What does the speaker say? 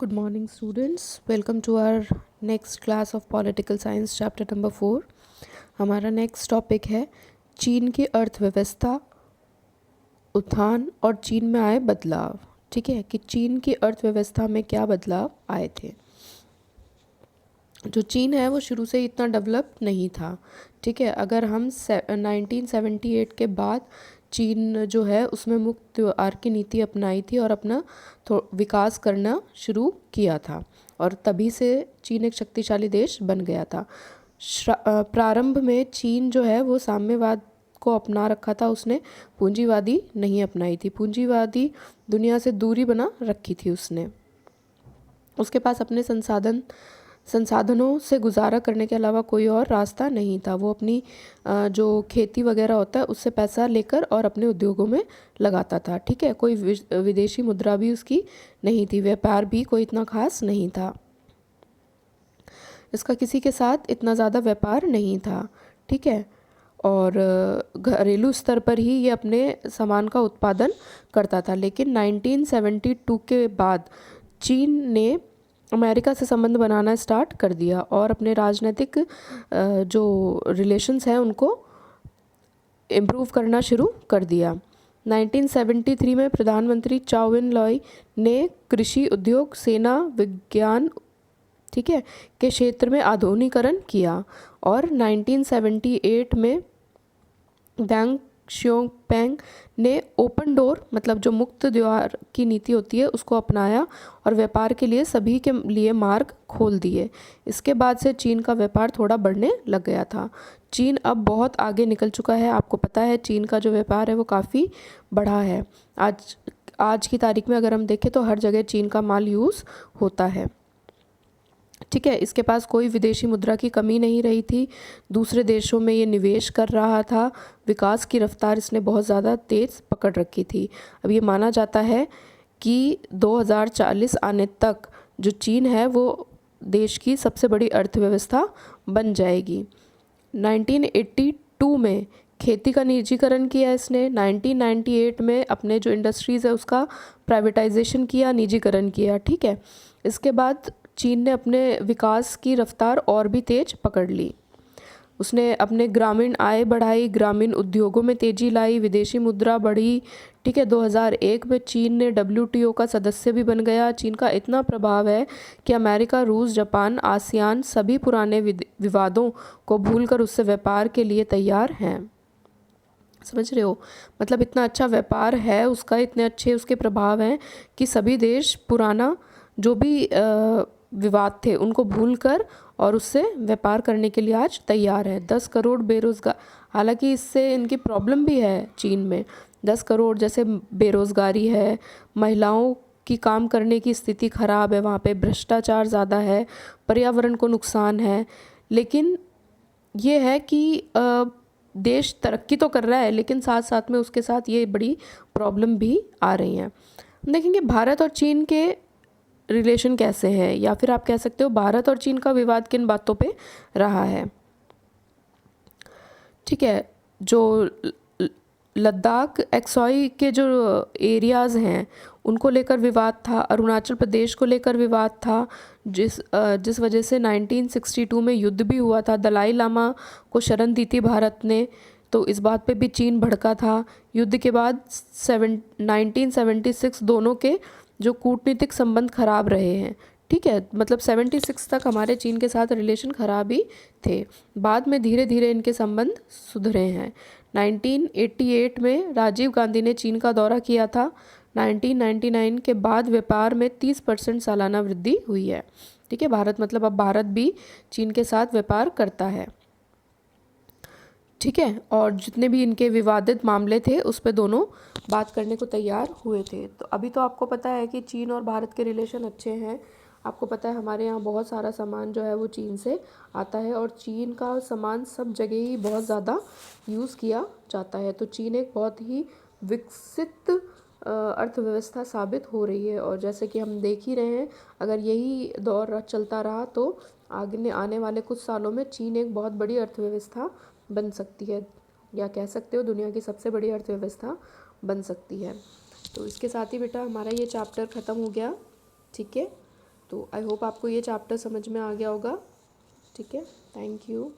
Good morning, students. Welcome to our next class of Political Science, chapter number 4. हमारा next topic है चीन की अर्थव्यवस्था, उत्थान और चीन में आए बदलाव। ठीक है, कि चीन की अर्थव्यवस्था में क्या बदलाव आए थे। जो चीन है वो शुरू से इतना डेवलप नहीं था। ठीक है, अगर हम 1978 के बाद चीन जो है उसमें मुक्त व्यापार की नीति अपनाई थी और अपना विकास करना शुरू किया था, और तभी से चीन एक शक्तिशाली देश बन गया था। प्रारंभ में चीन जो है वो साम्यवाद को अपना रखा था, उसने पूंजीवादी नहीं अपनाई थी। पूंजीवादी दुनिया से दूरी बना रखी थी उसने। उसके पास अपने संसाधनों से गुजारा करने के अलावा कोई और रास्ता नहीं था। वो अपनी जो खेती वगैरह होता है उससे पैसा लेकर और अपने उद्योगों में लगाता था। ठीक है, कोई विदेशी मुद्रा भी उसकी नहीं थी, व्यापार भी कोई इतना खास नहीं था, इसका किसी के साथ इतना ज़्यादा व्यापार नहीं था। ठीक है, और घरेलू स्तर पर ही ये अपने सामान का उत्पादन करता था। लेकिन 1972 के बाद चीन ने अमेरिका से संबंध बनाना स्टार्ट कर दिया और अपने राजनीतिक जो रिलेशंस हैं उनको इम्प्रूव करना शुरू कर दिया। 1973 में प्रधानमंत्री चाउ एन लॉय ने कृषि, उद्योग, सेना, विज्ञान, ठीक है, के क्षेत्र में आधुनिकीकरण किया। और 1978 में डेंग शियोंगपेंग ने ओपन डोर मतलब जो मुक्त द्वार की नीति होती है उसको अपनाया और व्यापार के लिए सभी के लिए मार्ग खोल दिए। इसके बाद से चीन का व्यापार थोड़ा बढ़ने लग गया था। चीन अब बहुत आगे निकल चुका है। आपको पता है चीन का जो व्यापार है वो काफ़ी बढ़ा है। आज की तारीख में अगर हम देखें तो हर जगह चीन का माल यूज़ होता है। ठीक है, इसके पास कोई विदेशी मुद्रा की कमी नहीं रही थी। दूसरे देशों में ये निवेश कर रहा था। विकास की रफ्तार इसने बहुत ज़्यादा तेज़ पकड़ रखी थी। अब ये माना जाता है कि 2040 आने तक जो चीन है वो देश की सबसे बड़ी अर्थव्यवस्था बन जाएगी। 1982 में खेती का निजीकरण किया इसने। 1998 में अपने जो इंडस्ट्रीज़ है उसका प्राइवेटाइजेशन किया, निजीकरण किया। ठीक है, इसके बाद चीन ने अपने विकास की रफ्तार और भी तेज पकड़ ली। उसने अपने ग्रामीण आय बढ़ाई, ग्रामीण उद्योगों में तेजी लाई, विदेशी मुद्रा बढ़ी। ठीक है, 2001 में चीन ने WTO का सदस्य भी बन गया। चीन का इतना प्रभाव है कि अमेरिका, रूस, जापान, आसियान सभी पुराने विवादों को भूलकर उससे व्यापार के लिए तैयार हैं। समझ रहे हो, मतलब इतना अच्छा व्यापार है उसका, इतने अच्छे उसके प्रभाव हैं कि सभी देश पुराना जो भी विवाद थे उनको भूलकर और उससे व्यापार करने के लिए आज तैयार है। 10 करोड़ बेरोजगार, हालांकि इससे इनकी प्रॉब्लम भी है चीन में। 10 करोड़ जैसे बेरोजगारी है, महिलाओं की काम करने की स्थिति खराब है, वहाँ पे भ्रष्टाचार ज़्यादा है, पर्यावरण को नुकसान है। लेकिन ये है कि देश तरक्की तो कर रहा है लेकिन साथ साथ में उसके साथ ये बड़ी प्रॉब्लम भी आ रही हैं। देखेंगे भारत और चीन के रिलेशन कैसे हैं, या फिर आप कह सकते हो भारत और चीन का विवाद किन बातों पे रहा है। ठीक है, जो लद्दाख, एक्सॉय के जो एरियाज़ हैं उनको लेकर विवाद था, अरुणाचल प्रदेश को लेकर विवाद था, जिस वजह से 1962 में युद्ध भी हुआ था। दलाई लामा को शरण दी थी भारत ने, तो इस बात पे भी चीन भड़का था। युद्ध के बाद 1976 दोनों के जो कूटनीतिक संबंध खराब रहे हैं। ठीक है, मतलब 76 तक हमारे चीन के साथ रिलेशन खराब ही थे, बाद में धीरे धीरे इनके संबंध सुधरे हैं। 1988 में राजीव गांधी ने चीन का दौरा किया था। 1999 के बाद व्यापार में 30% सालाना वृद्धि हुई है। ठीक है, भारत मतलब अब भारत भी चीन के साथ व्यापार करता है। ठीक है, और जितने भी इनके विवादित मामले थे उस पर दोनों बात करने को तैयार हुए थे। तो अभी तो आपको पता है कि चीन और भारत के रिलेशन अच्छे हैं। आपको पता है हमारे यहाँ बहुत सारा सामान जो है वो चीन से आता है और चीन का सामान सब जगह ही बहुत ज़्यादा यूज़ किया जाता है। तो चीन एक बहुत ही विकसित अर्थव्यवस्था साबित हो रही है, और जैसे कि हम देख ही रहे हैं अगर यही दौर चलता रहा तो आगे आने वाले कुछ सालों में चीन एक बहुत बड़ी अर्थव्यवस्था बन सकती है, या कह सकते हो दुनिया की सबसे बड़ी अर्थव्यवस्था बन सकती है। तो इसके साथ ही बेटा हमारा ये चैप्टर ख़त्म हो गया। ठीक है, तो आई होप आपको ये चैप्टर समझ में आ गया होगा। ठीक है, थैंक यू।